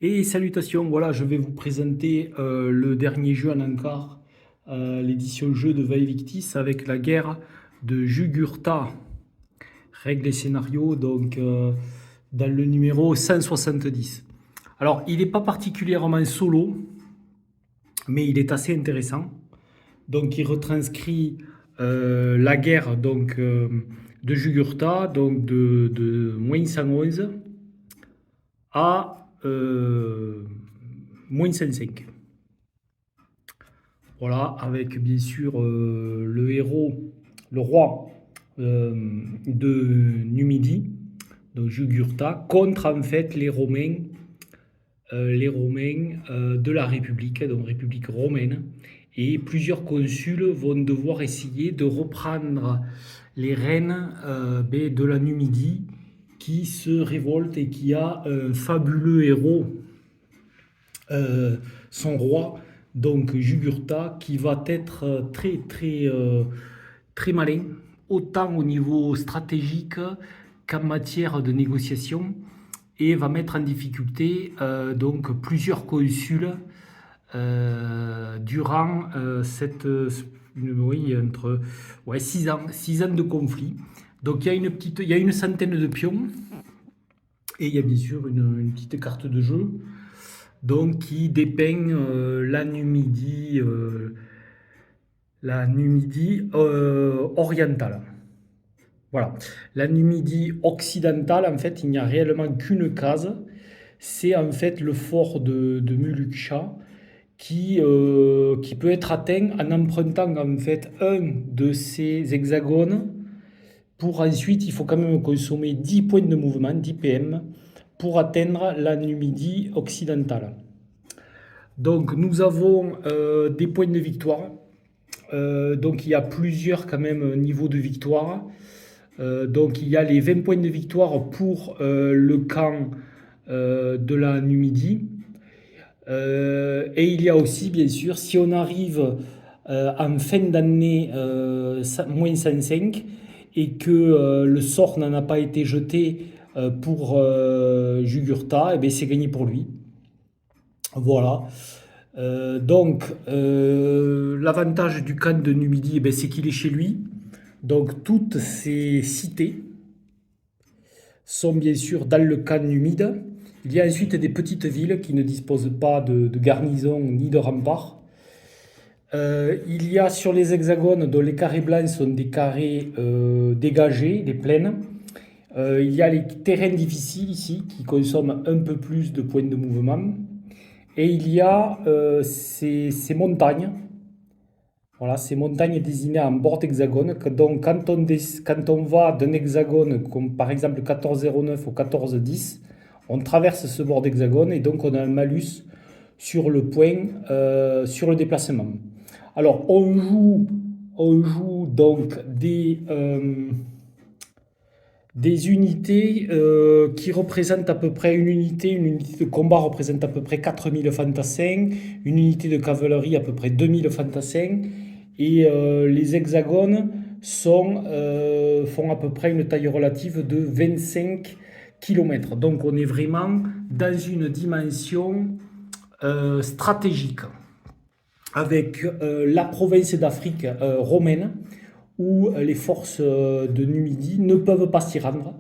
Et salutations, voilà, je vais vous présenter le dernier jeu en encart, l'édition jeu de Vaevictis avec la guerre de Jugurtha. Règles et scénarios, donc dans le numéro 170. Alors, il n'est pas particulièrement solo, mais il est assez intéressant. Donc, il retranscrit la guerre de Jugurtha, donc de moins 111 à moins 105. Voilà, avec bien sûr le héros, le roi de Numidie, donc Jugurtha, contre en fait les Romains de la République, donc République romaine. Et plusieurs consuls vont devoir essayer de reprendre les rênes de la Numidie qui se révolte et qui a un fabuleux héros, son roi, donc Jugurtha, qui va être très malin, autant au niveau stratégique qu'en matière de négociation, et va mettre en difficulté donc plusieurs consuls durant entre 6 ans de conflit. Donc il y a une centaine de pions et il y a bien sûr une petite carte de jeu donc qui dépeint la Numidie orientale. Voilà. La Numidie occidentale, en fait, il n'y a réellement qu'une case. C'est en fait le fort de Muluksha qui peut être atteint en empruntant en fait un de ces hexagones. Pour ensuite, il faut quand même consommer 10 points de mouvement, 10 PM, pour atteindre la Numidie occidentale. Donc nous avons des points de victoire. Donc il y a plusieurs quand même niveaux de victoire. Donc il y a les 20 points de victoire pour le camp de la Numidie. Et il y a aussi bien sûr, si on arrive en fin d'année moins 105 et que le sort n'en a pas été jeté pour Jugurtha, et bien c'est gagné pour lui. Voilà. L'avantage du camp de Numidie, c'est qu'il est chez lui. Donc, toutes ces cités sont bien sûr dans le camp numide. Il y a ensuite des petites villes qui ne disposent pas de garnison ni de remparts. Il y a sur les hexagones, dont les carrés blancs sont des carrés dégagés, des plaines. Il y a les terrains difficiles ici qui consomment un peu plus de points de mouvement. Et il y a ces montagnes. Voilà, ces montagnes désignées en bord d'hexagone. Donc, quand on va d'un hexagone, comme par exemple 1409 ou 1410, on traverse ce bord d'hexagone et donc on a un malus sur le point, sur le déplacement. Alors, on joue donc des unités qui représentent à peu près une unité de combat représente à peu près 4000 fantassins, une unité de cavalerie à peu près 2000 fantassins, et les hexagones font à peu près une taille relative de 25 km. Donc on est vraiment dans une dimension stratégique, avec la province d'Afrique romaine, où les forces de Numidie ne peuvent pas s'y rendre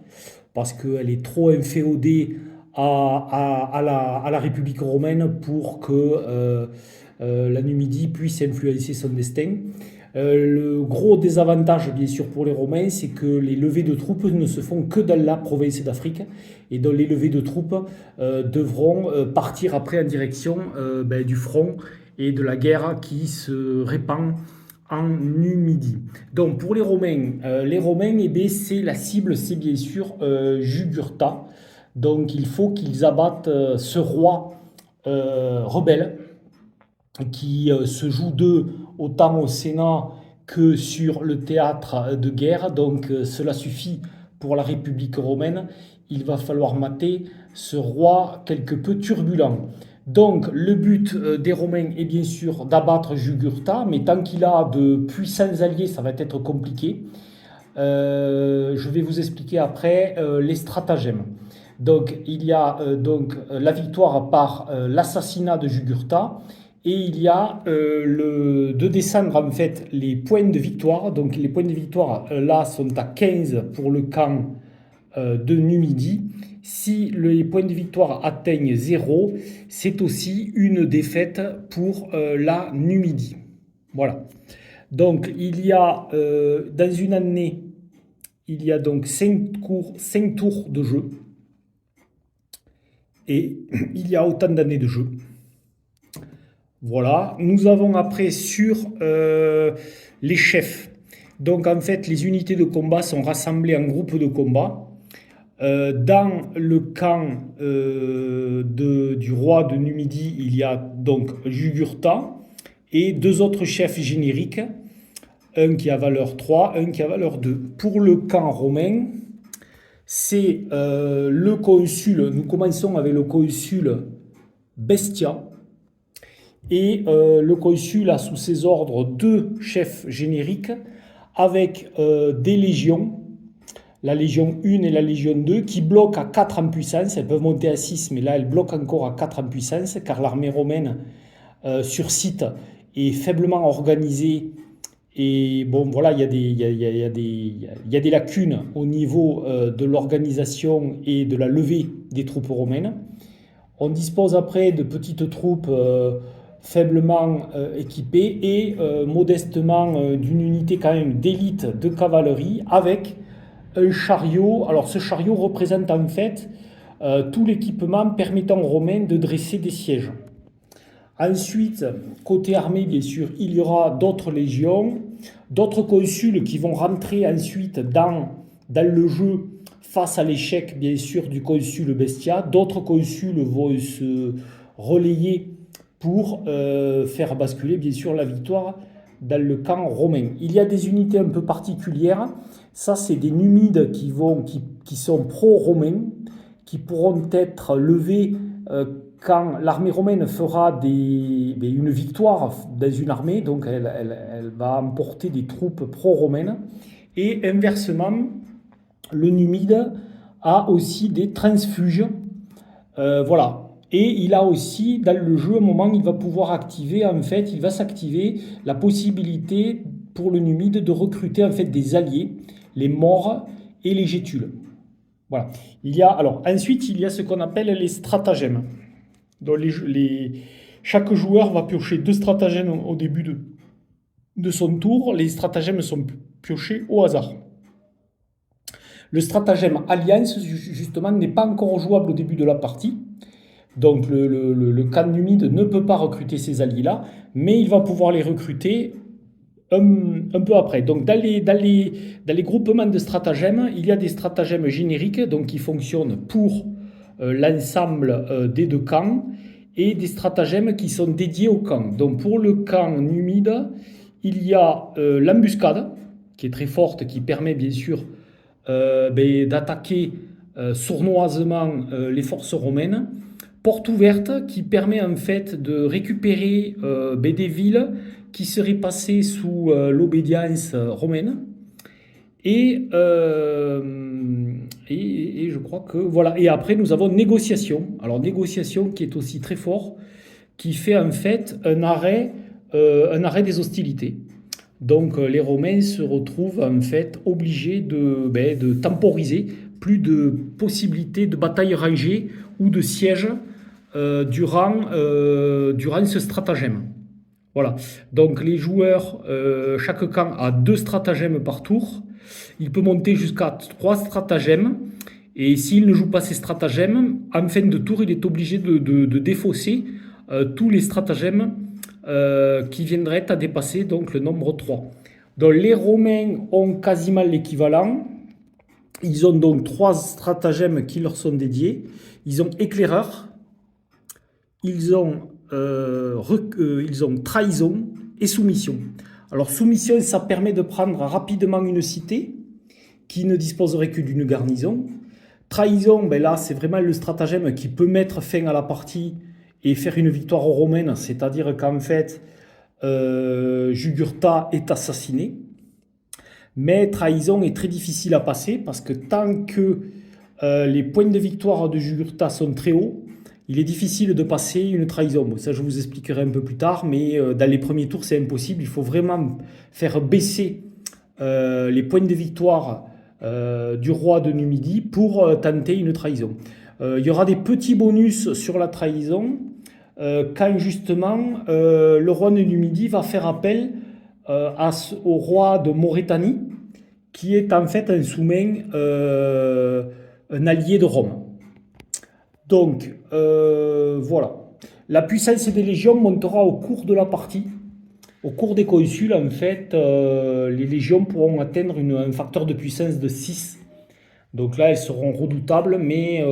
parce qu'elle est trop inféodée à la République romaine pour que la Numidie puisse influencer son destin. Le gros désavantage, bien sûr, pour les Romains, c'est que les levées de troupes ne se font que dans la province d'Afrique, et donc les levées de troupes devront partir après en direction du front et de la guerre qui se répand en Numidie. Donc pour les Romains, c'est la cible, c'est bien sûr Jugurtha. Donc il faut qu'ils abattent ce roi rebelle qui se joue d'eux autant au Sénat que sur le théâtre de guerre. Donc cela suffit pour la République romaine. Il va falloir mater ce roi quelque peu turbulent. Donc le but des Romains est bien sûr d'abattre Jugurtha, mais tant qu'il a de puissants alliés, ça va être compliqué. Je vais vous expliquer après les stratagèmes. Donc il y a la victoire par l'assassinat de Jugurtha et il y a de descendre en fait les points de victoire. Donc les points de victoire là sont à 15 pour le camp de Numidie. Si les points de victoire atteignent 0, c'est aussi une défaite pour la Numidie. Voilà. Donc il y a dans une année, il y a donc 5 tours de jeu et il y a autant d'années de jeu. Voilà. Nous avons après sur les chefs. Donc en fait, les unités de combat sont rassemblées en groupes de combat. Dans le camp du roi de Numidie, il y a donc Jugurtha et deux autres chefs génériques, un qui a valeur 3, un qui a valeur 2. Pour le camp romain, c'est le consul, nous commençons avec le consul Bestia, et le consul a sous ses ordres deux chefs génériques avec des légions, la légion 1 et la légion 2, qui bloquent à 4 en puissance. Elles peuvent monter à 6, mais là elles bloquent encore à 4 en puissance, car l'armée romaine sur site est faiblement organisée. Et bon, voilà, il y a des lacunes au niveau de l'organisation et de la levée des troupes romaines. On dispose après de petites troupes faiblement équipées et modestement d'une unité quand même d'élite de cavalerie avec un chariot. Alors ce chariot représente en fait tout l'équipement permettant aux Romains de dresser des sièges. Ensuite, côté armée, bien sûr, il y aura d'autres légions, d'autres consuls qui vont rentrer ensuite dans le jeu face à l'échec, bien sûr, du consul Bestia. D'autres consuls vont se relayer pour faire basculer, bien sûr, la victoire dans le camp romain. Il y a des unités un peu particulières. Ça, c'est des Numides qui sont pro-romains, qui pourront être levés quand l'armée romaine fera une victoire dans une armée, donc elle va emporter des troupes pro-romaines. Et inversement, le Numide a aussi des transfuges. Voilà. Et il a aussi, dans le jeu, à un moment, il va pouvoir activer, en fait, il va s'activer la possibilité pour le Numide de recruter en fait des alliés, les Maures et les Gétules. Voilà. Alors, ensuite, il y a ce qu'on appelle les stratagèmes. Donc chaque joueur va piocher 2 stratagèmes au début de son tour. Les stratagèmes sont piochés au hasard. Le stratagème Alliance, justement, n'est pas encore jouable au début de la partie. Donc le camp numide ne peut pas recruter ces alliés-là, mais il va pouvoir les recruter un peu après. Donc dans les groupements de stratagèmes, il y a des stratagèmes génériques donc, qui fonctionnent pour l'ensemble des deux camps et des stratagèmes qui sont dédiés au camp. Donc pour le camp numide, il y a l'embuscade qui est très forte, qui permet bien sûr d'attaquer sournoisement les forces romaines. Porte ouverte qui permet en fait de récupérer des villes qui seraient passées sous l'obédience romaine. Et je crois que voilà. Et après nous avons négociation. Alors négociation qui est aussi très fort, qui fait en fait un arrêt des hostilités. Donc les Romains se retrouvent en fait obligés de temporiser, plus de possibilités de bataille rangée ou de siège durant ce stratagème. Voilà. Donc les joueurs, chaque camp a 2 stratagèmes par tour. Il peut monter jusqu'à 3 stratagèmes. Et s'il ne joue pas ces stratagèmes, en fin de tour, il est obligé de défausser tous les stratagèmes qui viendraient à dépasser donc, le nombre 3. Donc les Romains ont quasiment l'équivalent. Ils ont donc 3 stratagèmes qui leur sont dédiés. Ils ont éclaireur, ils ont trahison et soumission. Alors soumission, ça permet de prendre rapidement une cité qui ne disposerait que d'une garnison. Trahison, là c'est vraiment le stratagème qui peut mettre fin à la partie et faire une victoire romaine, c'est-à-dire qu'en fait Jugurtha est assassiné. Mais trahison est très difficile à passer parce que tant que les points de victoire de Jugurtha sont très hauts. Il est difficile de passer une trahison. Bon, ça, je vous expliquerai un peu plus tard, mais dans les premiers tours, c'est impossible. Il faut vraiment faire baisser les points de victoire du roi de Numidie pour tenter une trahison. Il y aura des petits bonus sur la trahison quand justement le roi de Numidie va faire appel au roi de Maurétanie, qui est en fait un sous-main, un allié de Rome. Donc, voilà. La puissance des légions montera au cours de la partie. Au cours des consuls, en fait, les légions pourront atteindre un facteur de puissance de 6. Donc là, elles seront redoutables, mais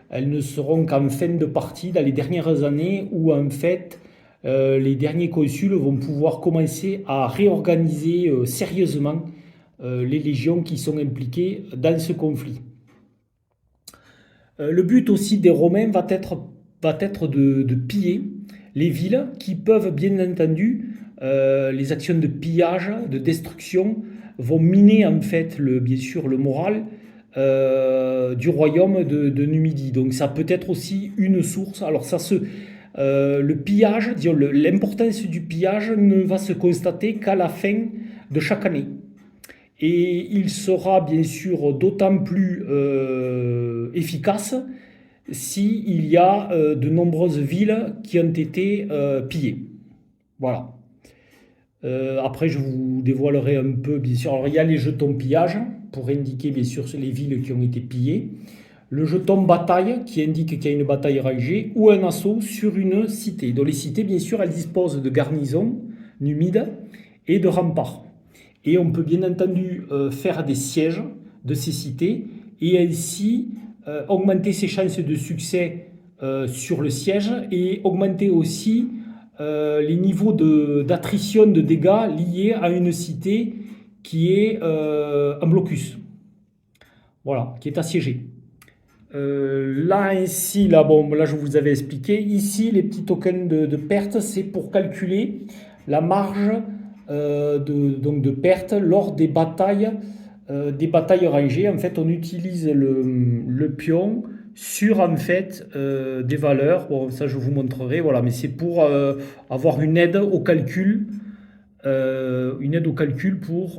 elles ne seront qu'en fin de partie, dans les dernières années, où en fait, les derniers consuls vont pouvoir commencer à réorganiser sérieusement les légions qui sont impliquées dans ce conflit. Le but aussi des Romains va être de piller les villes qui peuvent, bien entendu, les actions de pillage, de destruction, vont miner en fait bien sûr le moral du royaume de Numidie. Donc ça peut être aussi une source. Alors le pillage, l'importance du pillage ne va se constater qu'à la fin de chaque année. Et il sera bien sûr d'autant plus efficace s'il y a de nombreuses villes qui ont été pillées. Voilà. Après, je vous dévoilerai un peu, bien sûr. Alors, il y a les jetons pillage pour indiquer, bien sûr, les villes qui ont été pillées. Le jeton bataille qui indique qu'il y a une bataille rangée ou un assaut sur une cité. Donc, les cités, bien sûr, elles disposent de garnisons numides et de remparts. Et on peut bien entendu faire des sièges de ces cités et ainsi augmenter ses chances de succès sur le siège et augmenter aussi les niveaux d'attrition de dégâts liés à une cité qui est un blocus. Voilà, qui est assiégée. Là, je vous avais expliqué. Ici, les petits tokens de perte, c'est pour calculer la marge de perte lors des batailles rangées. En fait, on utilise le pion sur en fait des valeurs. Bon, ça, je vous montrerai. Voilà, mais c'est pour avoir une aide au calcul. Pour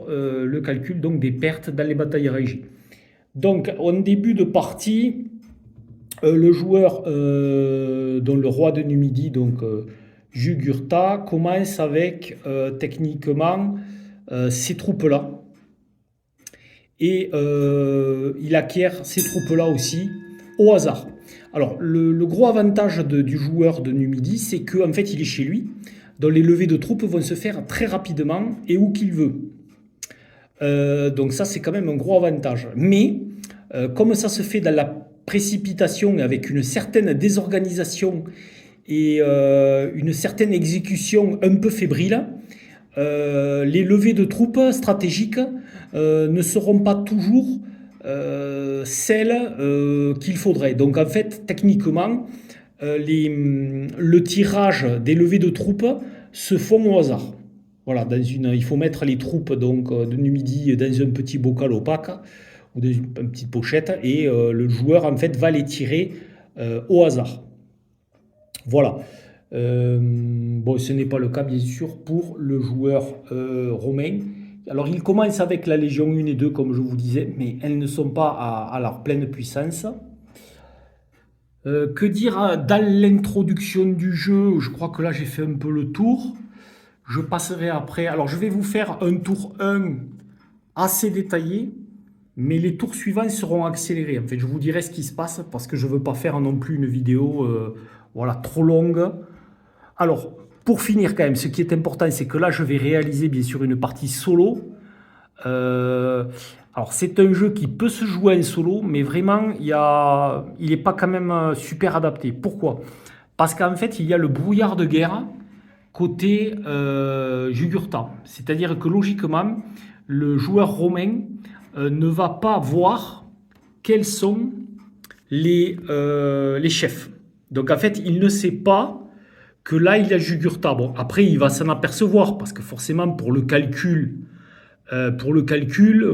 le calcul donc, des pertes dans les batailles rangées. Donc, en début de partie, le joueur, dont le roi de Numidie, donc Jugurtha, commence avec techniquement ces troupes-là. Et il acquiert ces troupes-là aussi au hasard. Alors, le gros avantage du joueur de Numidie, c'est qu'en fait, il est chez lui. Donc, les levées de troupes vont se faire très rapidement et où qu'il veut. Donc ça, c'est quand même un gros avantage. Mais, comme ça se fait dans la précipitation avec une certaine désorganisation et une certaine exécution un peu fébrile, les levées de troupes stratégiques ne seront pas toujours celles qu'il faudrait. Donc en fait, techniquement, le tirage des levées de troupes se font au hasard. Voilà, il faut mettre les troupes donc, de Numidie dans un petit bocal opaque ou dans une petite pochette et le joueur en fait va les tirer au hasard. Voilà. Bon, ce n'est pas le cas bien sûr pour le joueur romain. Alors il commence avec la Légion 1 et 2 comme je vous disais, mais elles ne sont pas à leur pleine puissance. Que dire dans l'introduction du jeu? Je crois que là j'ai fait un peu le tour. Je passerai après. Alors je vais vous faire un tour 1 assez détaillé, mais les tours suivants seront accélérés. En fait, je vous dirai ce qui se passe parce que je ne veux pas faire non plus une vidéo voilà, trop longue. Alors, pour finir quand même, ce qui est important, c'est que là, je vais réaliser bien sûr une partie solo. Alors, c'est un jeu qui peut se jouer en solo, mais vraiment, il n'est pas quand même super adapté. Pourquoi? Parce qu'en fait, il y a le brouillard de guerre côté Jugurtha. C'est-à-dire que logiquement, le joueur romain ne va pas voir quels sont les chefs. Donc en fait, il ne sait pas que là, il y a Jugurtha. Bon, après, il va s'en apercevoir, parce que forcément, pour le calcul Pour le calcul,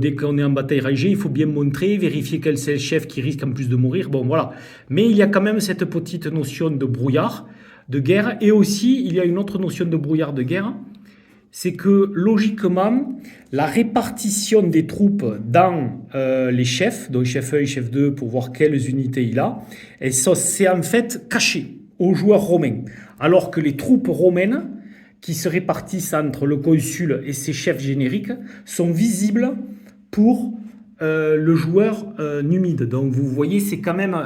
dès qu'on est en bataille rangée, il faut bien montrer, vérifier quel c'est le chef qui risque en plus de mourir. Bon, voilà. Mais il y a quand même cette petite notion de brouillard, de guerre. Et aussi, il y a une autre notion de brouillard de guerre. C'est que, logiquement, la répartition des troupes dans les chefs, donc chef 1 et chef 2, pour voir quelles unités il a, et ça, c'est en fait caché aux joueurs romains. Alors que les troupes romaines, qui se répartissent entre le consul et ses chefs génériques, sont visibles pour le joueur numide. Donc vous voyez, c'est quand même...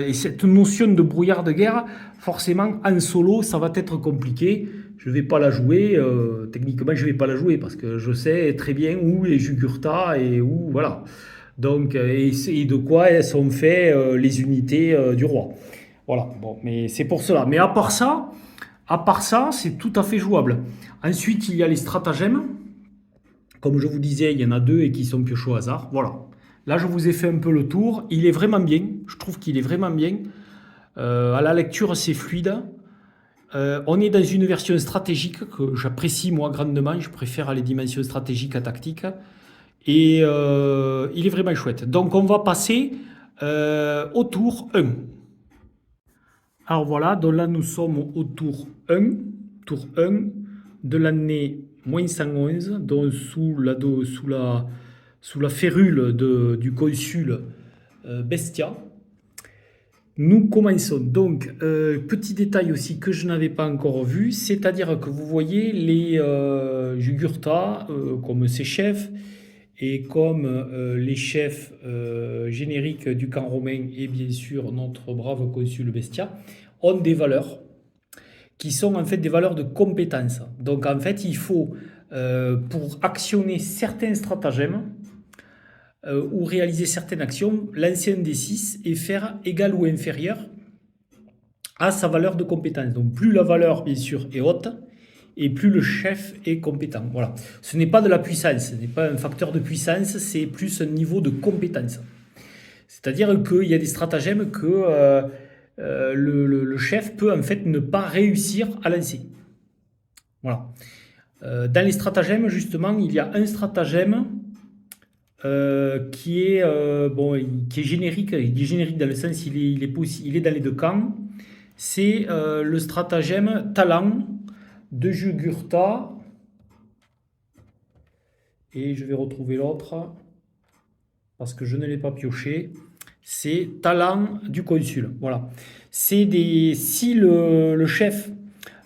et cette notion de brouillard de guerre, forcément, en solo, ça va être compliqué. Je ne vais pas la jouer. Techniquement, je ne vais pas la jouer parce que je sais très bien où est Jugurtha et où... Voilà. Donc, et de quoi elles sont faites les unités du roi. Voilà. Bon, mais c'est pour cela. Mais à part ça, c'est tout à fait jouable. Ensuite, il y a les stratagèmes. Comme je vous disais, il y en a deux et qui sont piochés au hasard. Voilà. Là, je vous ai fait un peu le tour. Il est vraiment bien. Je trouve qu'il est vraiment bien. À la lecture, c'est fluide. On est dans une version stratégique que j'apprécie moi grandement. Je préfère les dimensions stratégiques à tactiques. Et il est vraiment chouette. Donc, on va passer au tour 1. Alors voilà, donc là nous sommes au tour 1 de l'année -111, donc sous la férule du consul Bestia. Nous commençons donc, petit détail aussi que je n'avais pas encore vu, c'est-à-dire que vous voyez les Jugurtha comme ses chefs, et comme les chefs génériques du camp romain et bien sûr notre brave consul Bestia ont des valeurs qui sont en fait des valeurs de compétence. Donc en fait il faut pour actionner certains stratagèmes ou réaliser certaines actions, lancer un D6 et faire égal ou inférieur à sa valeur de compétence. Donc plus la valeur bien sûr est haute, et plus le chef est compétent. Voilà. Ce n'est pas de la puissance, ce n'est pas un facteur de puissance, c'est plus un niveau de compétence. C'est-à-dire qu'il y a des stratagèmes que le chef peut en fait ne pas réussir à lancer. Voilà. Dans les stratagèmes, justement, il y a un stratagème qui est générique. Il est générique dans le sens il est dans les deux camps. C'est le stratagème talent de Jugurtha, et je vais retrouver l'autre parce que je ne l'ai pas pioché. C'est talent du consul. Voilà. Si le chef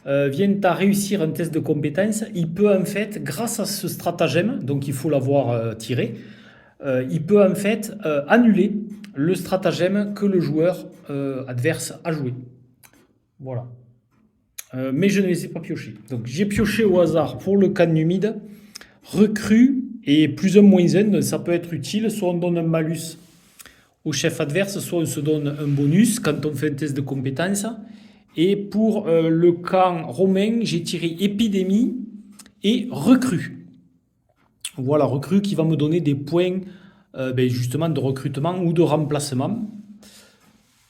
vient à réussir un test de compétence, il peut en fait, grâce à ce stratagème, donc il faut l'avoir tiré, il peut en fait annuler le stratagème que le joueur adverse a joué. Voilà. Mais je ne les ai pas piochés. Donc j'ai pioché au hasard pour le camp numide, recrue et plus 1 moins 1, donc ça peut être utile. Soit on donne un malus au chef adverse, soit on se donne un bonus quand on fait un test de compétence. Et pour le camp romain, j'ai tiré épidémie et recrue. Voilà, recrue qui va me donner des points justement de recrutement ou de remplacement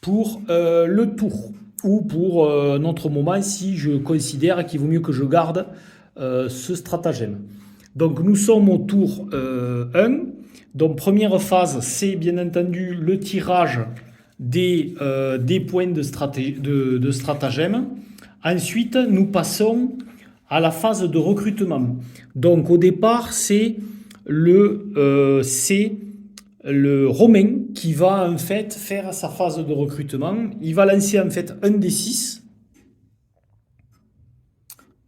pour le tour. Ou pour un autre moment si je considère qu'il vaut mieux que je garde ce stratagème. Donc nous sommes au tour 1. Donc première phase, c'est bien entendu le tirage des points de stratagème. Ensuite, nous passons à la phase de recrutement. Donc au départ, c'est le Romain qui va en fait faire sa phase de recrutement. Il va lancer en fait un D6.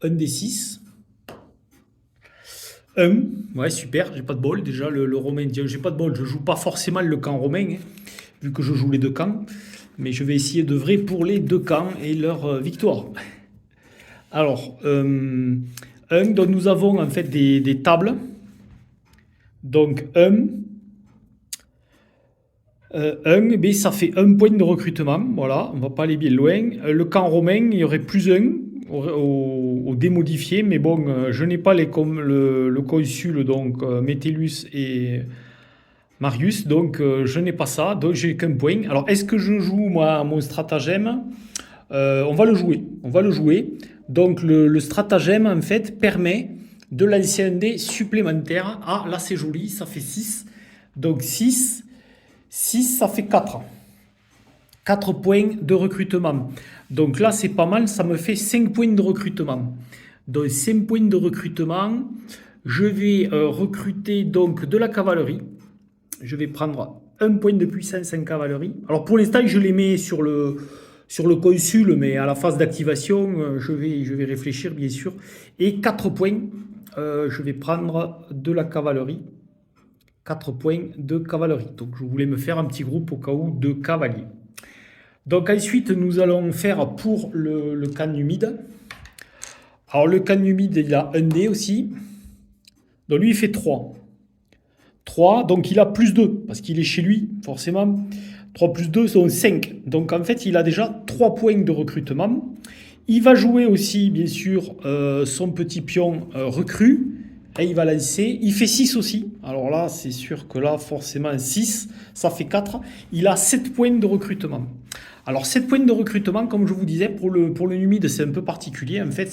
Un D6. Ouais, super, j'ai pas de bol. Déjà, le Romain, j'ai pas de bol. Je joue pas forcément le camp romain, hein, vu que je joue les deux camps. Mais je vais essayer d'œuvrer pour les deux camps et leur victoire. Alors, donc nous avons en fait des tables. Donc, ça fait 1 point de recrutement. Voilà, on va pas aller bien loin. Le camp romain, il y aurait plus 1 au démodifié, mais bon, je n'ai pas le consul, donc Metellus et Marius, donc je n'ai pas ça, donc j'ai qu'un point. Alors, est-ce que je joue moi mon stratagème? On va le jouer. Donc, le stratagème, en fait, permet de l'ancien dé supplémentaire. Ah, là c'est joli, ça fait 6. Donc 6 ça fait 4. 4 points de recrutement. Donc là c'est pas mal, ça me fait 5 points de recrutement. Donc 5 points de recrutement. Je vais recruter donc de la cavalerie. Je vais prendre un point de puissance en cavalerie. Alors pour l'instant, je les mets sur le consul, mais à la phase d'activation, je vais réfléchir bien sûr. Et 4 points, je vais prendre de la cavalerie. 4 points de cavalerie. Donc je voulais me faire un petit groupe au cas où de cavaliers. Donc ensuite, nous allons faire pour le can humide. Alors le can humide, il a un dé aussi. Donc lui, il fait 3. 3, donc il a plus 2, parce qu'il est chez lui, forcément. 3 plus 2 sont 5. Donc en fait, il a déjà 3 points de recrutement. Il va jouer aussi, bien sûr, son petit pion recrue. Et il va lancer. Il fait 6 aussi. Alors là, c'est sûr que là, forcément, 6, ça fait 4. Il a 7 points de recrutement. Alors, 7 points de recrutement, comme je vous disais, pour le numide, c'est un peu particulier. En fait,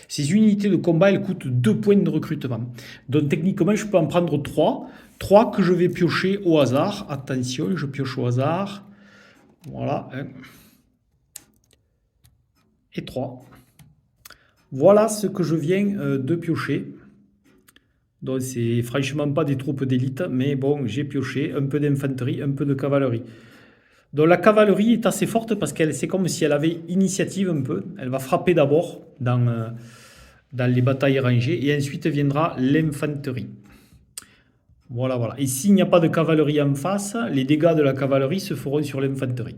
ces unités de combat, elles coûtent 2 points de recrutement. Donc, techniquement, je peux en prendre 3. 3 que je vais piocher au hasard. Attention, je pioche au hasard. Voilà. 1. Et 3. Voilà ce que je viens de piocher. Donc, c'est franchement pas des troupes d'élite, mais bon, j'ai pioché un peu d'infanterie, un peu de cavalerie. Donc la cavalerie est assez forte parce qu'elle c'est comme si elle avait initiative un peu. Elle va frapper d'abord dans les batailles rangées et ensuite viendra l'infanterie. Voilà, voilà. Et s'il n'y a pas de cavalerie en face, les dégâts de la cavalerie se feront sur l'infanterie.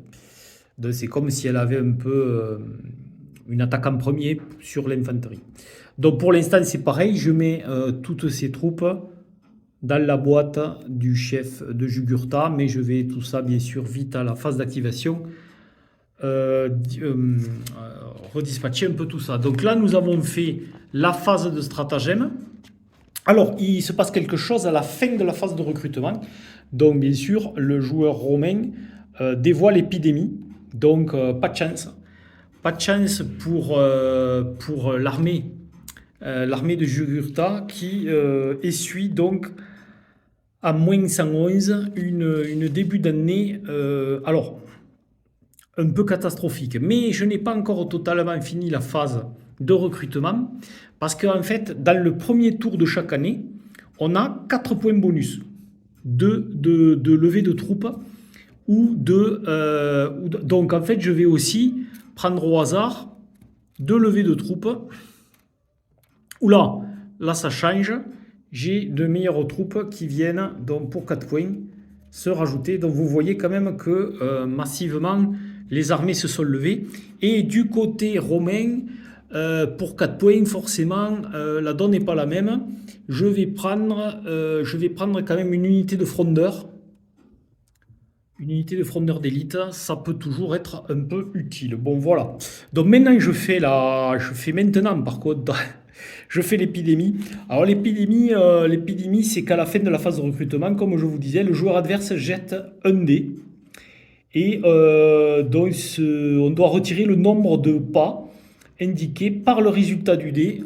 Donc c'est comme si elle avait un peu une attaque en premier sur l'infanterie. Donc pour l'instant c'est pareil, je mets toutes ces troupes dans la boîte du chef de Jugurtha, mais je vais tout ça bien sûr vite à la phase d'activation redispatcher un peu tout ça. Donc là nous avons fait la phase de stratagème. Alors il se passe quelque chose à la fin de la phase de recrutement. Donc bien sûr le joueur romain dévoile l'épidémie. Donc pas de chance. Pas de chance pour l'armée. L'armée de Jugurtha qui essuie donc à moins 111 une début d'année, alors un peu catastrophique. Mais je n'ai pas encore totalement fini la phase de recrutement parce qu'en fait, dans le premier tour de chaque année, on a 4 points bonus de levée de troupes donc en fait, je vais aussi prendre au hasard 2 levées de troupes. Oula, là ça change. J'ai de meilleures troupes qui viennent donc pour 4 points se rajouter. Donc vous voyez quand même que massivement les armées se sont levées. Et du côté romain, pour 4 points, forcément, la donne n'est pas la même. Je vais prendre quand même une unité de frondeur. Une unité de frondeur d'élite, ça peut toujours être un peu utile. Bon voilà. Donc maintenant je fais maintenant par contre je fais l'épidémie. Alors l'épidémie, c'est qu'à la fin de la phase de recrutement, comme je vous disais, le joueur adverse jette un dé. Et donc on doit retirer le nombre de pas indiqué par le résultat du dé.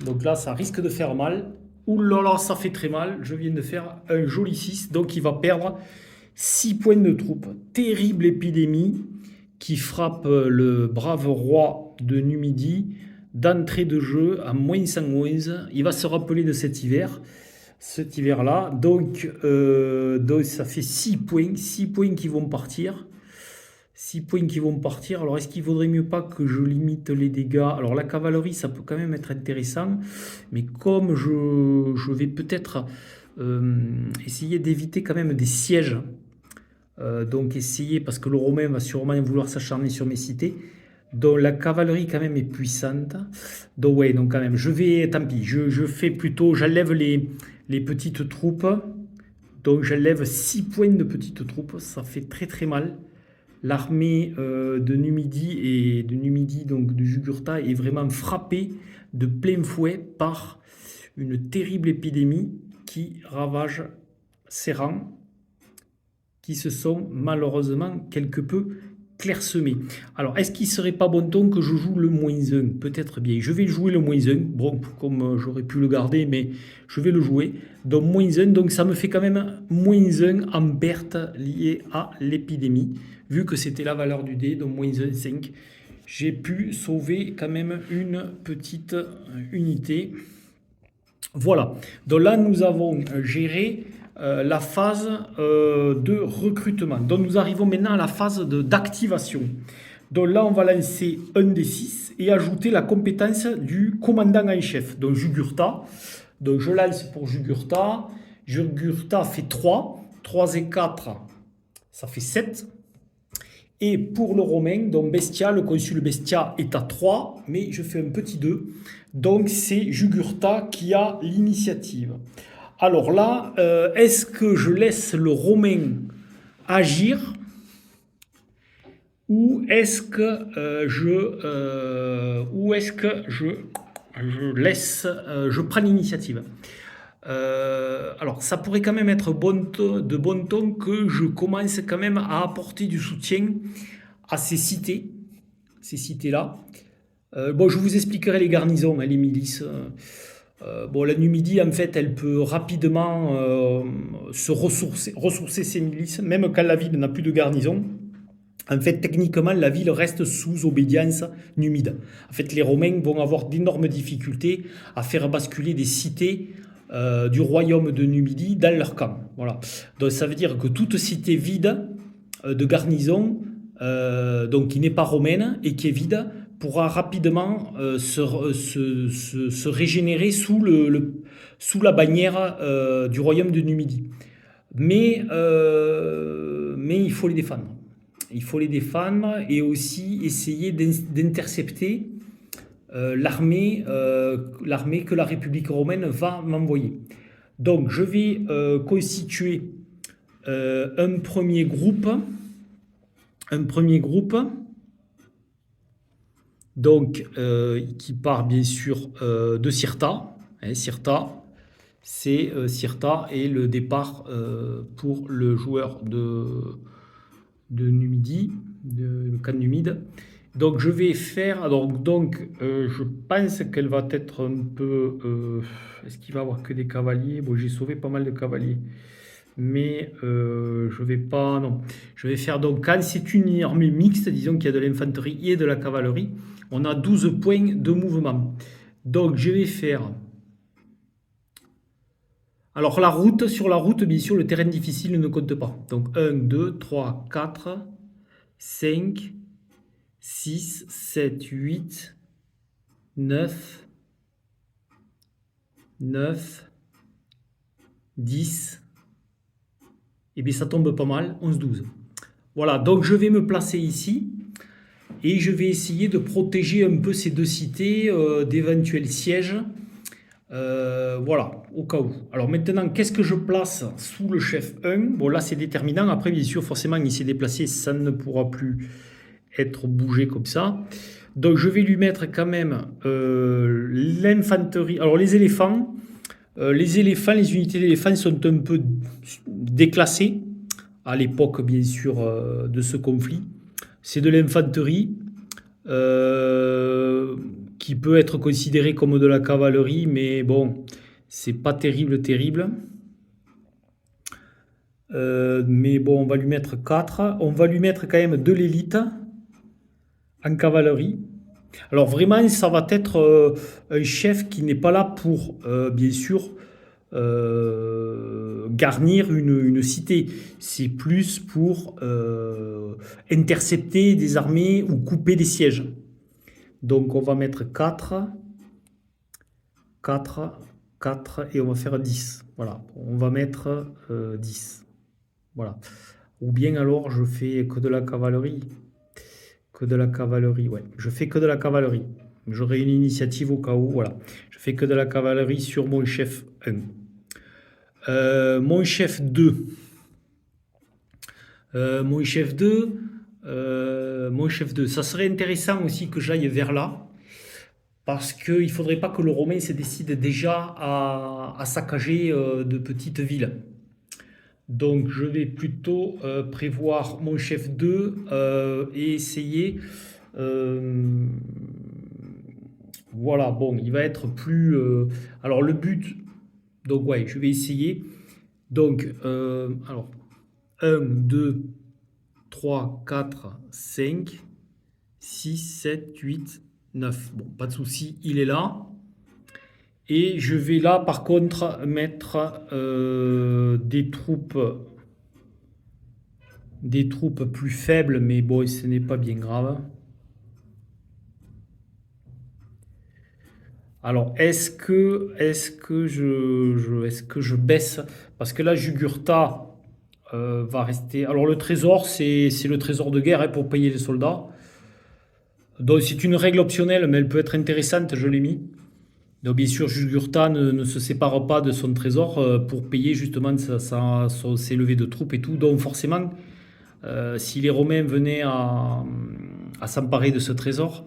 Donc là, ça risque de faire mal. Ouh là là, ça fait très mal. Je viens de faire un joli 6. Donc il va perdre 6 points de troupe. Terrible épidémie qui frappe le brave roi de Numidie d'entrée de jeu à moins 111. Il va se rappeler de cet hiver-là. Donc ça fait 6 points. 6 points qui vont partir. 6 points qui vont partir. Alors, est-ce qu'il vaudrait mieux pas que je limite les dégâts? Alors, la cavalerie, ça peut quand même être intéressant. Mais comme je vais peut-être essayer d'éviter quand même des sièges. Donc, essayer, parce que le Romain va sûrement vouloir s'acharner sur mes cités. Donc, la cavalerie, quand même, est puissante. Donc, ouais, donc quand même, tant pis. Je fais plutôt, j'enlève les petites troupes. Donc, j'enlève 6 points de petites troupes. Ça fait très, très mal. L'armée de Numidie, donc de Jugurtha, est vraiment frappée de plein fouet par une terrible épidémie qui ravage ses rangs, qui se sont malheureusement quelque peu clairsemé. Alors, est-ce qu'il serait pas bon ton que je joue le -1? Peut-être bien. Je vais jouer le -1. Bon, comme j'aurais pu le garder, mais je vais le jouer. Donc, -1. Donc, ça me fait quand même -1 en perte liée à l'épidémie. Vu que c'était la valeur du dé, donc -1,5. J'ai pu sauver quand même une petite unité. Voilà. Donc là, nous avons géré la phase de recrutement. Donc nous arrivons maintenant à la phase d'activation. Donc là, on va lancer un des 6 et ajouter la compétence du commandant en chef. Donc Jugurtha. Donc je lance pour Jugurtha. Jugurtha fait 3. 3 et 4, ça fait 7. Et pour le Romain, donc Bestia, le consul Bestia est à 3, mais je fais un petit 2. Donc c'est Jugurtha qui a l'initiative. Alors là, est-ce que je laisse le Romain agir ou est-ce que je laisse, je prends l'initiative? Alors, ça pourrait quand même être de bon ton que je commence quand même à apporter du soutien à ces cités-là. Bon, je vous expliquerai les garnisons, hein, les milices. Bon, la Numidie, en fait, elle peut rapidement ressourcer ses milices, même quand la ville n'a plus de garnison. En fait, techniquement, la ville reste sous obédience numide. En fait, les Romains vont avoir d'énormes difficultés à faire basculer des cités du royaume de Numidie dans leur camp. Voilà. Donc ça veut dire que toute cité vide de garnison, donc qui n'est pas romaine et qui est vide, pourra rapidement se régénérer sous la bannière du royaume de Numidie. Mais il faut les défendre. Il faut les défendre et aussi essayer d'intercepter l'armée que la République romaine va m'envoyer. Donc je vais constituer un premier groupe, donc qui part bien sûr de Cirta. Cirta, c'est Cirta et le départ pour le joueur de Numidie, le camp numide. Donc je vais faire, je pense qu'elle va être un peu, est-ce qu'il va y avoir que des cavaliers? Bon, j'ai sauvé pas mal de cavaliers, mais je vais pas, non. Je vais faire donc, quand c'est une armée mixte, disons qu'il y a de l'infanterie et de la cavalerie, on a 12 points de mouvement. Donc je vais faire... Alors sur la route, bien sûr, le terrain difficile ne compte pas. Donc 1, 2, 3, 4, 5, 6, 7, 8, 9, 10, et bien ça tombe pas mal, 11, 12. Voilà, donc je vais me placer ici et je vais essayer de protéger un peu ces deux cités d'éventuels sièges. Voilà, au cas où. Alors maintenant, qu'est-ce que je place sous le chef 1? Bon, là, c'est déterminant. Après, bien sûr, forcément, il s'est déplacé, ça ne pourra plus être bougé comme ça. Donc, je vais lui mettre quand même l'infanterie. Alors, les éléphants, les unités d'éléphants sont un peu déclassées à l'époque, bien sûr, de ce conflit. C'est de l'infanterie. Qui peut être considéré comme de la cavalerie, mais bon, c'est pas terrible. Mais bon, on va lui mettre 4. On va lui mettre quand même de l'élite en cavalerie. Alors vraiment, ça va être un chef qui n'est pas là pour, bien sûr, garnir une cité. C'est plus pour intercepter des armées ou couper des sièges. Donc on va mettre 4, et on va faire 10. Voilà, on va mettre 10. Voilà. Ou bien alors je fais que de la cavalerie. Ouais. Je fais que de la cavalerie. J'aurai une initiative au cas où. Voilà. Je fais que de la cavalerie sur mon chef 1. Mon chef 2. Ça serait intéressant aussi que j'aille vers là, parce qu'il ne faudrait pas que le Romain se décide déjà à saccager de petites villes. Donc je vais plutôt prévoir mon chef 2 et essayer. euh, voilà, bon, il va être plus. Alors le but, donc ouais, je vais essayer. Donc, alors, 1, 2, 3, 4, 5, 6, 7, 8, 9. Bon, pas de souci, il est là. Et je vais là, par contre, mettre des troupes plus faibles, mais bon, ce n'est pas bien grave. Alors, est-ce que je baisse? Parce que là, Jugurtha va rester. Alors, le trésor, c'est le trésor de guerre hein, pour payer les soldats. Donc, c'est une règle optionnelle, mais elle peut être intéressante, je l'ai mis. Donc, bien sûr, Jugurtha ne se sépare pas de son trésor pour payer justement ses levées de troupes et tout. Donc, forcément, si les Romains venaient à s'emparer de ce trésor,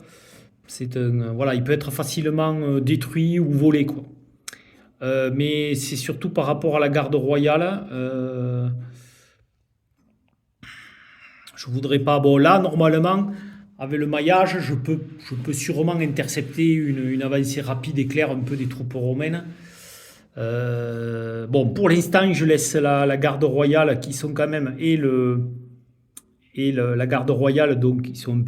voilà, il peut être facilement détruit ou volé, quoi. Mais c'est surtout par rapport à la garde royale. Je voudrais pas. Bon, là, normalement, avec le maillage, je peux sûrement intercepter une avancée rapide et claire un peu des troupes romaines. Bon, pour l'instant, je laisse la garde royale qui sont quand même la garde royale donc qui sont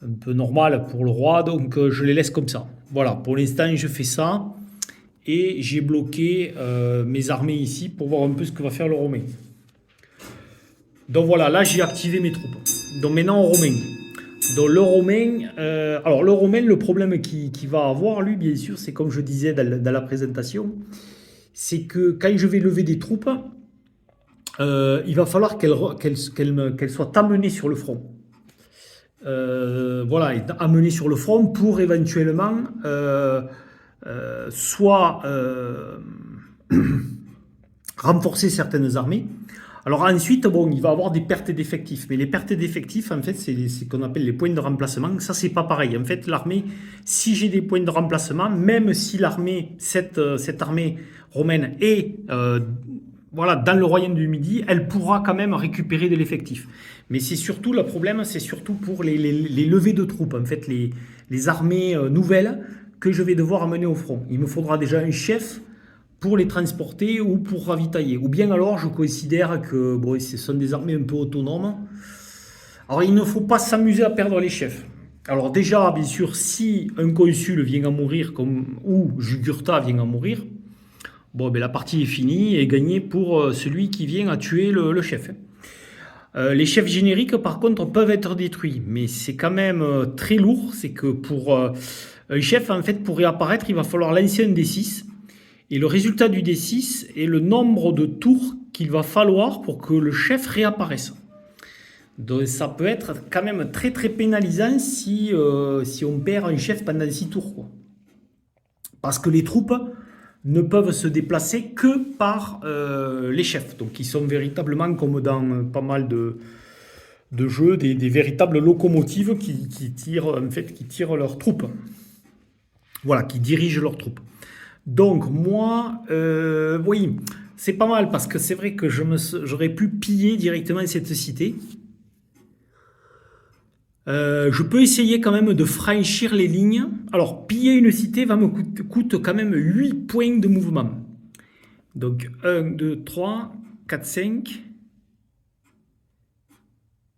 un peu normales pour le roi, donc je les laisse comme ça. Voilà, pour l'instant, je fais ça et j'ai bloqué mes armées ici pour voir un peu ce que va faire le romain. Donc voilà, là j'ai activé mes troupes. Donc maintenant au romain. Donc le romain, alors le romain, le problème qu'il va avoir lui, bien sûr, c'est comme je disais dans la présentation, c'est que quand je vais lever des troupes, il va falloir qu'elles soient amenées sur le front. Voilà, amenées sur le front pour éventuellement soit renforcer certaines armées. Alors ensuite, bon, il va avoir des pertes d'effectifs. Mais les pertes d'effectifs, en fait, c'est ce qu'on appelle les points de remplacement. Ça, c'est pas pareil. En fait, l'armée, si j'ai des points de remplacement, même si cette armée romaine est voilà, dans le royaume du Midi, elle pourra quand même récupérer de l'effectif. Mais c'est surtout, le problème, c'est surtout pour les levées de troupes, en fait, les armées nouvelles que je vais devoir amener au front. Il me faudra déjà un chef pour les transporter ou pour ravitailler. Ou bien alors, je considère que bon, ce sont des armées un peu autonomes. Alors, il ne faut pas s'amuser à perdre les chefs. Alors déjà, bien sûr, si un consul vient à mourir, ou Jugurtha vient à mourir, bon, ben, la partie est finie et gagnée pour celui qui vient à tuer le chef. Les chefs génériques, par contre, peuvent être détruits, mais c'est quand même très lourd. C'est que pour un chef, en fait, pour réapparaître, il va falloir lancer un D6. Et le résultat du D6 est le nombre de tours qu'il va falloir pour que le chef réapparaisse. Donc ça peut être quand même très très pénalisant si on perd un chef pendant 6 tours, quoi. Parce que les troupes ne peuvent se déplacer que par les chefs. Donc ils sont véritablement, comme dans pas mal de jeux, des véritables locomotives qui tirent leurs troupes. Voilà, qui dirigent leurs troupes. Donc moi, oui, c'est pas mal parce que c'est vrai que j'aurais pu piller directement cette cité. Je peux essayer quand même de franchir les lignes. Alors, piller une cité coûte quand même 8 points de mouvement. Donc 1, 2, 3, 4, 5,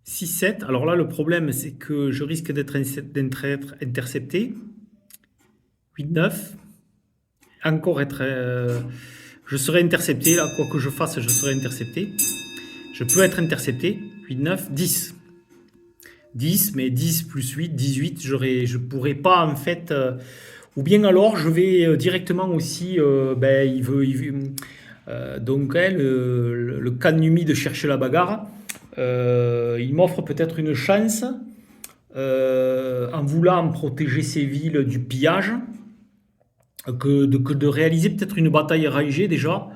6, 7. Alors là, le problème, c'est que je risque d'être intercepté. 8, 9. Encore être... je serai intercepté, là, quoi que je fasse, je serai intercepté. Je peux être intercepté. 8, 9, 10. 10, mais 10 plus 8, 18, je pourrais pas en fait... ou bien alors je vais directement aussi... ben, donc le can numide chercher la bagarre. Il m'offre peut-être une chance en voulant protéger ses villes du pillage que de réaliser peut-être une bataille rangée déjà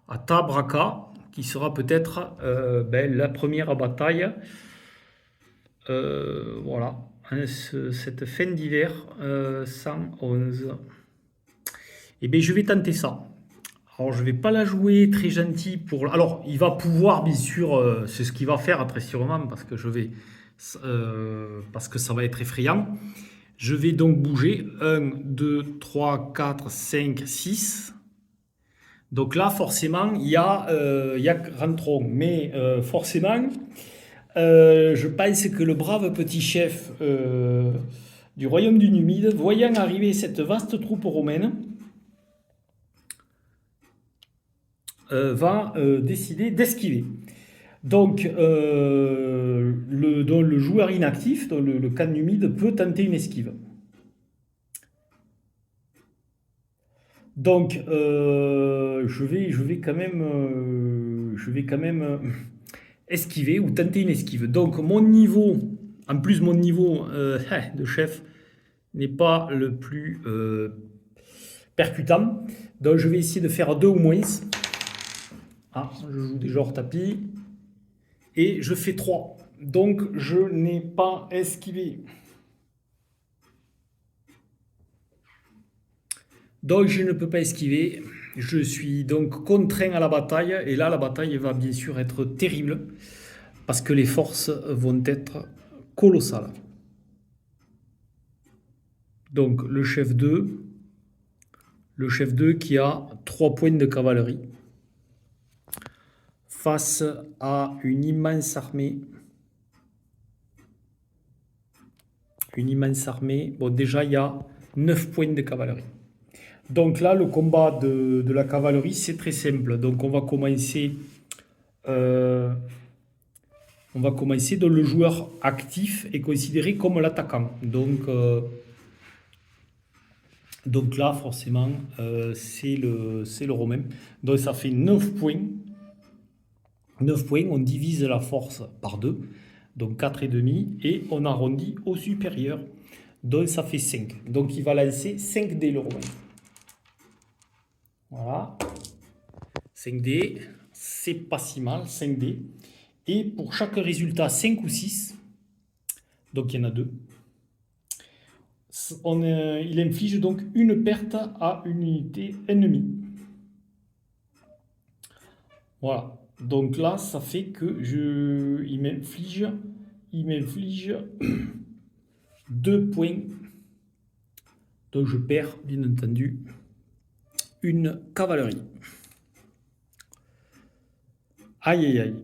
à Tabraka, qui sera peut-être ben, la première bataille. Voilà, hein, cette fin d'hiver 111. Et bien je vais tenter ça. Alors, je vais pas la jouer très gentil pour. Alors, il va pouvoir, bien sûr, c'est ce qu'il va faire très sûrement, parce que ça va être effrayant. Je vais donc bouger un, 2, 3, 4, 5, 6. Donc là, forcément, il y a Rentron. Mais forcément, je pense que le brave petit chef du royaume du Numide, voyant arriver cette vaste troupe romaine, va décider d'esquiver. Donc, le joueur inactif, donc le camp numide, peut tenter une esquive. Donc, je vais quand même esquiver ou tenter une esquive. Donc, mon niveau, en plus, mon niveau de chef n'est pas le plus percutant. Donc, je vais essayer de faire 2 ou moins. Ah, je joue déjà hors tapis. Et je fais 3. Donc, je n'ai pas esquivé. Donc, je ne peux pas esquiver. Je suis donc contraint à la bataille. Et là, la bataille va bien sûr être terrible. Parce que les forces vont être colossales. Donc, le chef 2. Le chef 2 qui a 3 points de cavalerie. Face à une immense armée. Une immense armée. Bon, déjà, il y a 9 points de cavalerie. Donc là, le combat de la cavalerie, c'est très simple. Donc on va commencer. Donc le joueur actif est considéré comme l'attaquant. Donc là, forcément, c'est le romain. Donc ça fait 9 points. 9 points, on divise la force par 2. Donc 4,5. Et on arrondit au supérieur. Donc ça fait 5. Donc il va lancer 5 dés le romain. Voilà. 5D, c'est pas si mal, 5D. Et pour chaque résultat, 5 ou 6, donc il y en a 2, il inflige donc une perte à une unité ennemie. Voilà. Donc là, ça fait que il m'inflige 2 points. Donc je perds, bien entendu, une cavalerie. Aïe, aïe, aïe.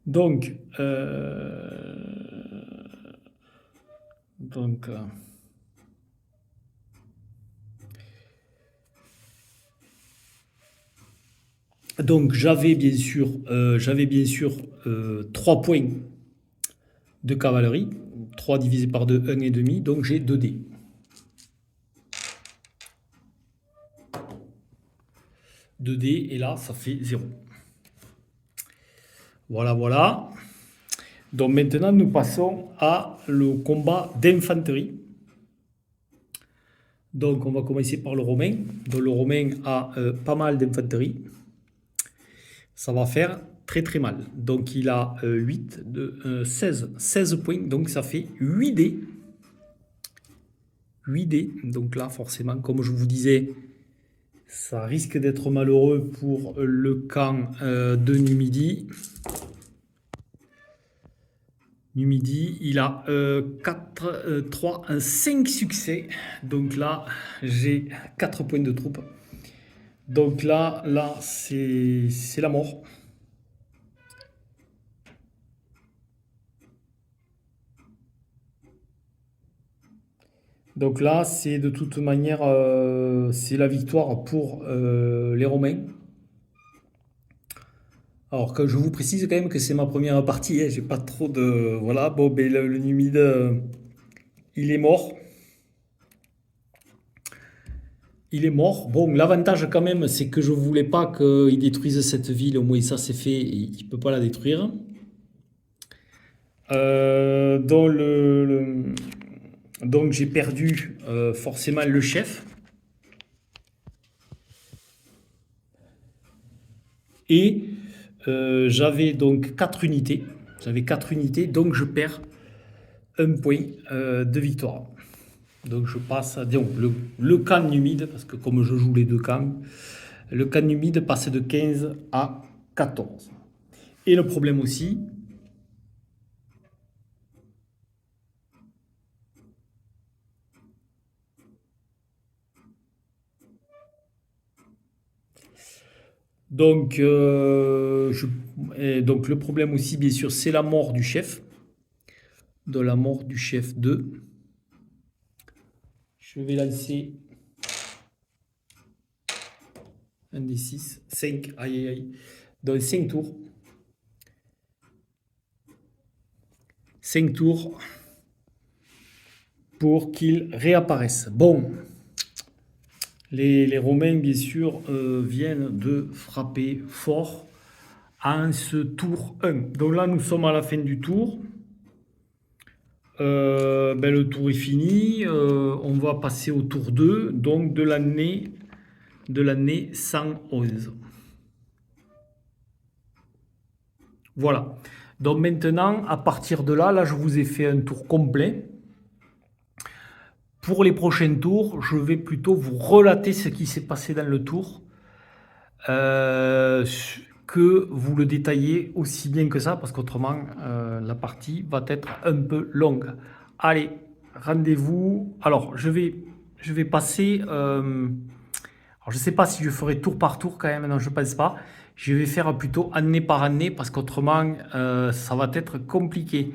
Donc, j'avais bien sûr 3 points de cavalerie. 3 divisé par 2, 1,5. Donc j'ai 2 dés. Et là, ça fait 0. Voilà, voilà. Donc maintenant, nous passons à le combat d'infanterie. Donc on va commencer par le romain. Donc le romain a pas mal d'infanterie. Ça va faire très très mal. Donc il a 16 points. Donc ça fait 8 dés. 8 dés. Donc là, forcément, comme je vous disais, ça risque d'être malheureux pour le camp de Numidie. Numidie, il a 5 succès. Donc là, j'ai 4 points de troupe. Donc là c'est la mort. Donc là, c'est de toute manière, c'est la victoire pour les Romains. Alors que je vous précise quand même que c'est ma première partie, hein, j'ai pas trop de... Voilà, bon, ben, le Numide, il est mort. Il est mort. Bon, l'avantage quand même, c'est que je voulais pas qu'il détruise cette ville, au moins ça c'est fait, et il peut pas la détruire. Donc j'ai perdu forcément le chef. Et j'avais donc 4 unités. Donc je perds un point de victoire. Donc je passe donc, le camp numide, parce que comme je joue les deux camps, le camp numide passe de 15 à 14. Et le problème aussi, donc, et donc le problème aussi, bien sûr, c'est la mort du chef, de la mort du chef 2. Je vais lancer un des 6, 5, aïe aïe aïe, dans 5 tours. 5 tours pour qu'il réapparaisse. Bon, les Romains, bien sûr, viennent de frapper fort en ce tour 1. Donc là, nous sommes à la fin du tour. Le tour est fini. On va passer au tour 2, donc de l'année 111. Voilà. Donc maintenant, à partir de là, je vous ai fait un tour complet. Pour les prochains tours, je vais plutôt vous relater ce qui s'est passé dans le tour, que vous le détaillez aussi bien que ça, parce qu'autrement, la partie va être un peu longue. Allez, rendez-vous. Alors, je vais passer. Alors, je ne sais pas si je ferai tour par tour quand même, non, je ne pense pas. Je vais faire plutôt année par année, parce qu'autrement, ça va être compliqué.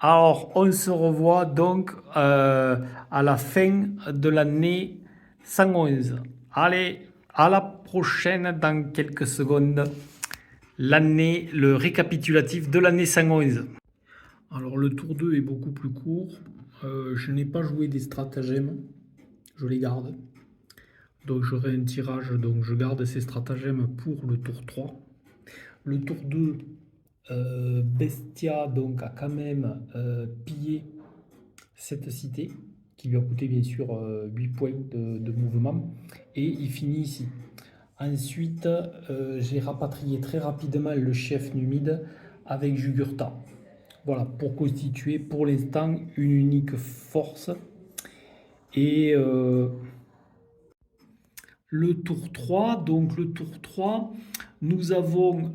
Alors, on se revoit donc à la fin de l'année 111. Allez, à la prochaine dans quelques secondes. Le récapitulatif de l'année 111. Alors, le tour 2 est beaucoup plus court. Je n'ai pas joué des stratagèmes. Je les garde. Donc, j'aurai un tirage. Donc, je garde ces stratagèmes pour le tour 3. Le tour 2, Bestia donc, a quand même pillé cette cité, qui lui a coûté bien sûr 8 points de mouvement, et il finit ici. Ensuite, j'ai rapatrié très rapidement le chef numide avec Jugurtha. Voilà, pour constituer pour l'instant une unique force. Et le tour 3, donc le tour 3, nous avons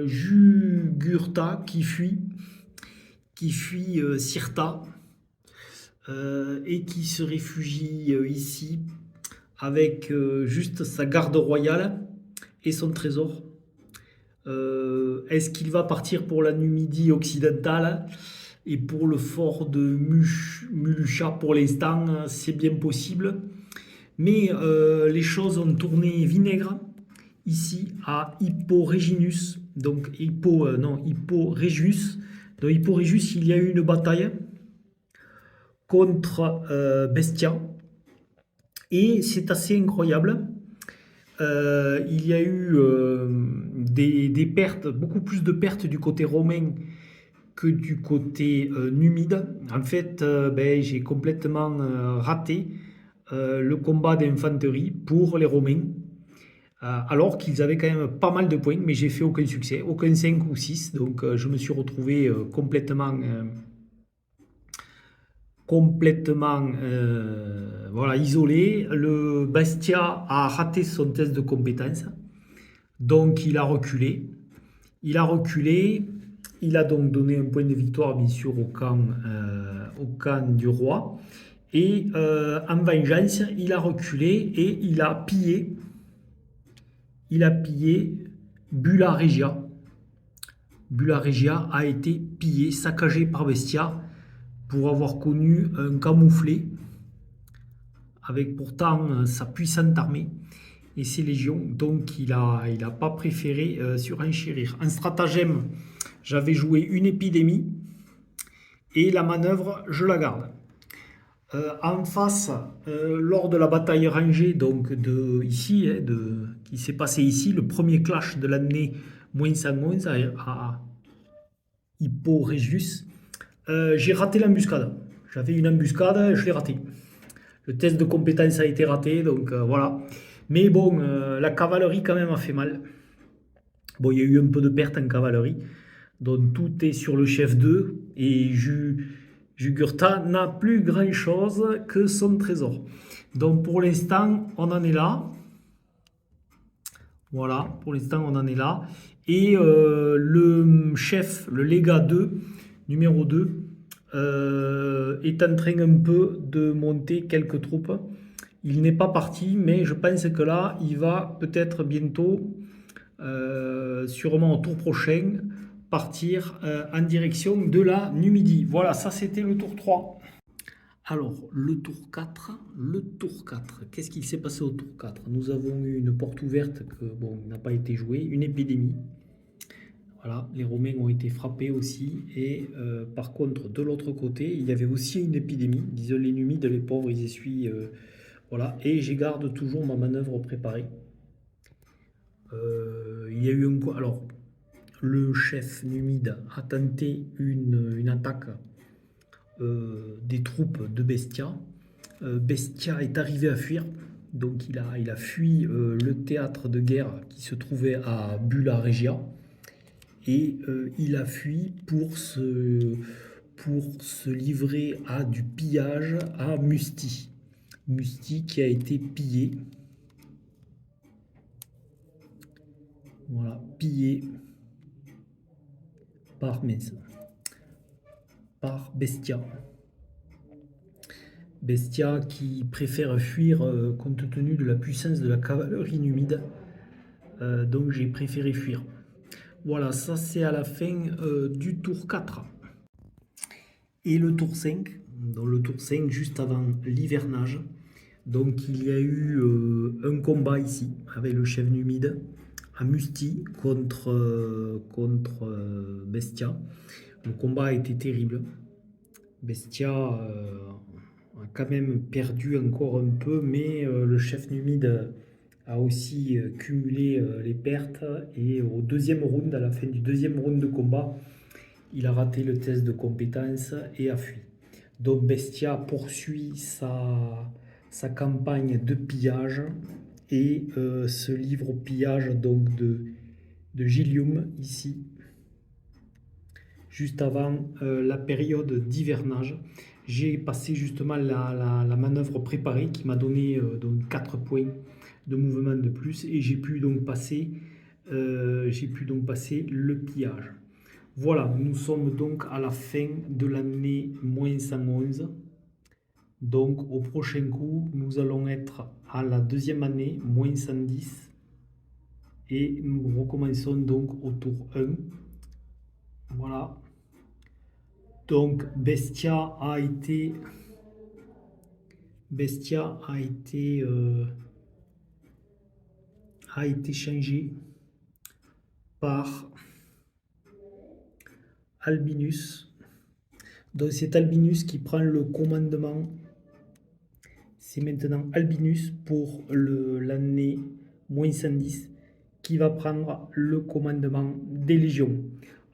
Jugurtha qui fuit Cirta, et qui se réfugie ici avec juste sa garde royale et son trésor. Est-ce qu'il va partir pour la Numidie occidentale et pour le fort de Mulucha pour l'instant? C'est bien possible. Mais les choses ont tourné vinaigre ici à Hippo Reginus. Donc Hippo Regius. Dans Hippo Regius, il y a eu une bataille contre Bestia. Et c'est assez incroyable. Il y a eu des pertes, beaucoup plus de pertes du côté romain que du côté numide. En fait, j'ai complètement raté le combat d'infanterie pour les Romains, alors qu'ils avaient quand même pas mal de points, mais j'ai fait aucun succès, aucun 5 ou 6. Donc je me suis retrouvé complètement voilà, isolé. Le Bastia a raté son test de compétence, donc il a reculé. Il a donc donné un point de victoire, bien sûr, au camp du roi. Et en vengeance, il a reculé et il a pillé Bulla Regia. Bulla Regia a été pillé, saccagé par Bestia, pour avoir connu un camouflé, avec pourtant sa puissante armée et ses légions. Donc il a pas préféré surenchérir. En stratagème, j'avais joué une épidémie et la manœuvre, je la garde. En face, lors de la bataille rangée donc ici, qui s'est passé ici, le premier clash de l'année -111 à Hippo Regius, j'ai raté l'embuscade. J'avais une embuscade, je l'ai ratée. Le test de compétence a été raté, donc voilà. Mais bon, la cavalerie quand même a fait mal. Bon, il y a eu un peu de perte en cavalerie, donc tout est sur le chef 2, et Jugurtha n'a plus grand-chose que son trésor. Donc pour l'instant, on en est là. Voilà, pour l'instant, on en est là. Et le chef, le légat 2, numéro 2, est en train un peu de monter quelques troupes. Il n'est pas parti, mais je pense que là, il va peut-être bientôt, sûrement au tour prochain, partir en direction de la Numidie. Voilà, ça c'était le tour 3. Alors, le tour 4. Qu'est-ce qu'il s'est passé au tour 4? Nous avons eu une porte ouverte que, bon, n'a pas été jouée, une épidémie. Voilà, les Romains ont été frappés aussi. Et par contre, de l'autre côté, il y avait aussi une épidémie. Disons, les Numides, les pauvres, ils essuient. Voilà, et j'y garde toujours ma manœuvre préparée. Il y a eu un. Alors, le chef numide a tenté une attaque des troupes de Bestia. Bestia est arrivé à fuir, donc il a fui le théâtre de guerre qui se trouvait à Bulla Regia, et il a fui pour se livrer à du pillage à Musti. Musti qui a été pillé. Voilà, pillé par Bestia. Bestia qui préfère fuir compte tenu de la puissance de la cavalerie numide. Donc j'ai préféré fuir. Voilà, ça c'est à la fin du tour 4. Et le tour 5, donc le tour 5 juste avant l'hivernage. Donc il y a eu un combat ici avec le chef numide à Musti contre Bestia. Le combat a été terrible. Bestia a quand même perdu encore un peu, mais le chef numide a aussi cumulé les pertes, et au deuxième round, à la fin du deuxième round de combat, il a raté le test de compétence et a fui. Donc Bestia poursuit sa campagne de pillage et se livre au pillage donc de Gillium ici, juste avant la période d'hivernage. J'ai passé justement la manœuvre préparée qui m'a donné donc 4 points de mouvement de plus, et j'ai pu donc passer le pillage. Voilà, nous sommes donc à la fin de l'année -111. Donc au prochain coup, nous allons être à la deuxième année, -110. Et nous recommençons donc au tour 1. Voilà. Donc Bestia a été changé par Albinus. Donc c'est Albinus qui prend le commandement. C'est maintenant Albinus pour l'année -110 qui va prendre le commandement des légions.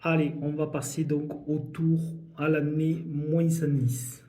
Allez, on va passer donc au tour à l'année -110.